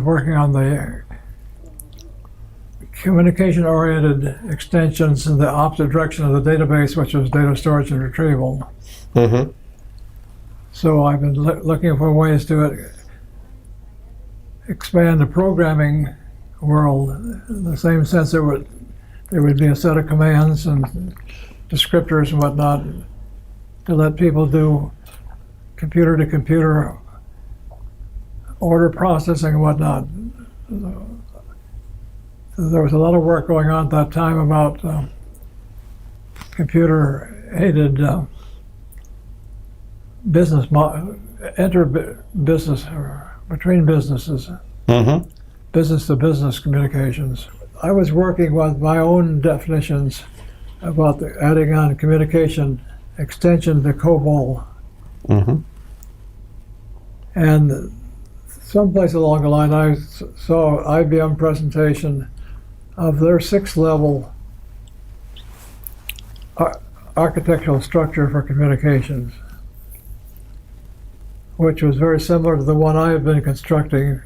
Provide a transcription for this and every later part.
working on the communication-oriented extensions in the opposite direction of the database, which was data storage and retrieval. Mm-hmm. So I've been looking for ways to expand the programming world in the same sense there would be a set of commands and descriptors and whatnot to let people do computer-to-computer order processing and whatnot. So there was a lot of work going on at that time about computer-aided business, business or between businesses, Mm-hmm. business-to-business communications. I was working with my own definitions about adding on communication extension to COBOL. Mm-hmm. And someplace along the line, I saw IBM presentation of their 6-level architectural structure for communications, which was very similar to the one I have been constructing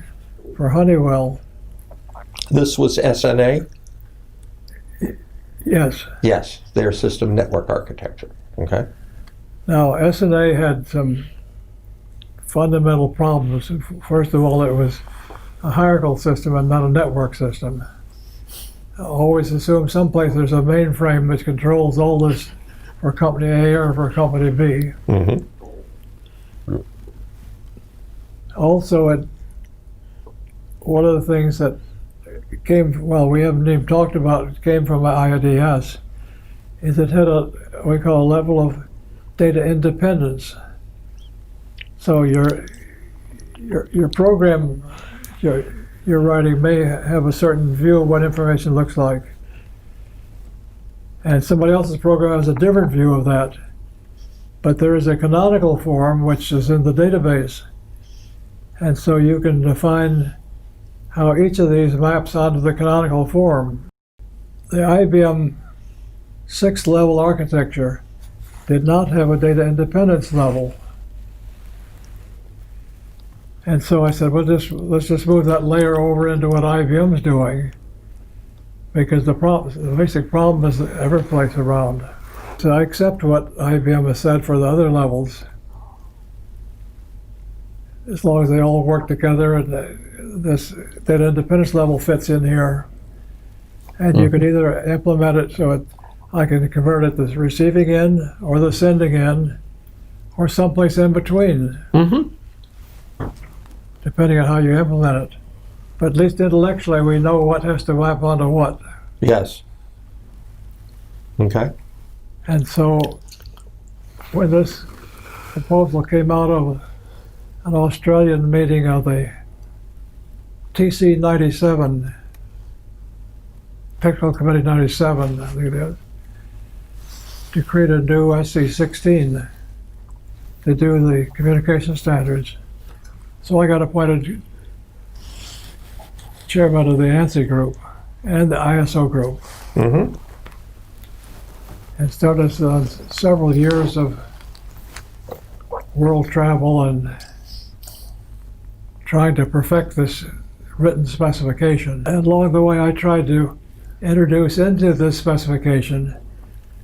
for Honeywell. This was SNA? Yes. Yes, their system network architecture. Okay. Now, SNA had some fundamental problems. First of all, it was a hierarchical system and not a network system. I always assume someplace there's a mainframe which controls all this for company A or for company B. Mm-hmm. Also, one of the things that we haven't even talked about, it came from IIDS, is it had what we call a level of data independence. So your program you're writing may have a certain view of what information looks like, and somebody else's program has a different view of that. But there is a canonical form which is in the database, and so you can define how each of these maps onto the canonical form. The IBM 6-level architecture did not have a data independence level. And so I said, well, let's just move that layer over into what IBM's doing, because the basic problem is every place around. So I accept what IBM has said for the other levels, as long as they all work together and this data independence level fits in here. And you can either implement it so I can convert it to the receiving end or the sending end or someplace in between. Mm-hmm. Depending on how you implement it. But at least intellectually we know what has to map onto what. Yes. Okay. And so when this proposal came out of an Australian meeting of the TC 97, Technical Committee 97, I think it is, to create a new SC 16 to do the communication standards. So I got appointed chairman of the ANSI group and the ISO group. Mm-hmm. And started several years of world travel and trying to perfect this written specification. And along the way I tried to introduce into this specification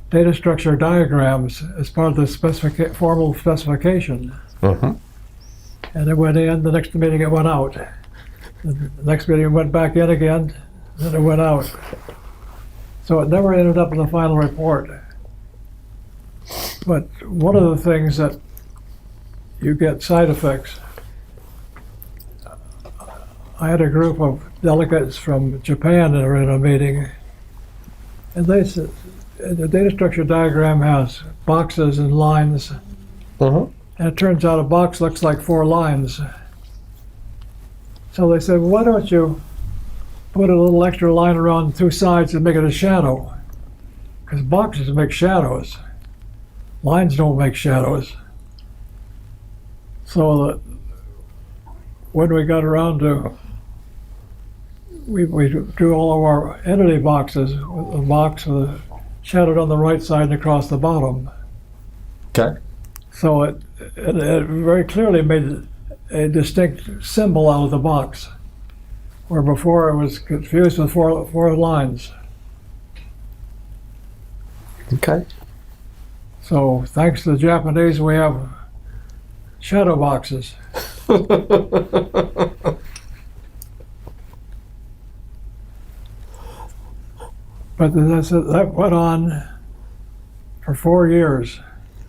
data structure diagrams as part of the formal specification. Mm-hmm. And it went in, the next meeting it went out. The next meeting it went back in again, then it went out. So it never ended up in the final report. But one of the things that you get side effects. I had a group of delegates from Japan that were in a meeting, and they said the data structure diagram has boxes and lines. Mm-hmm. And it turns out a box looks like 4 lines. So they said, why don't you put a little extra line around 2 sides and make it a shadow? Because boxes make shadows. Lines don't make shadows. So that when we got around to, we drew all of our entity boxes with a box shadowed on the right side and across the bottom. Okay. So it very clearly made a distinct symbol out of the box. where before it was confused with four lines. Okay. So thanks to the Japanese, we have shadow boxes. But that went on for 4 years.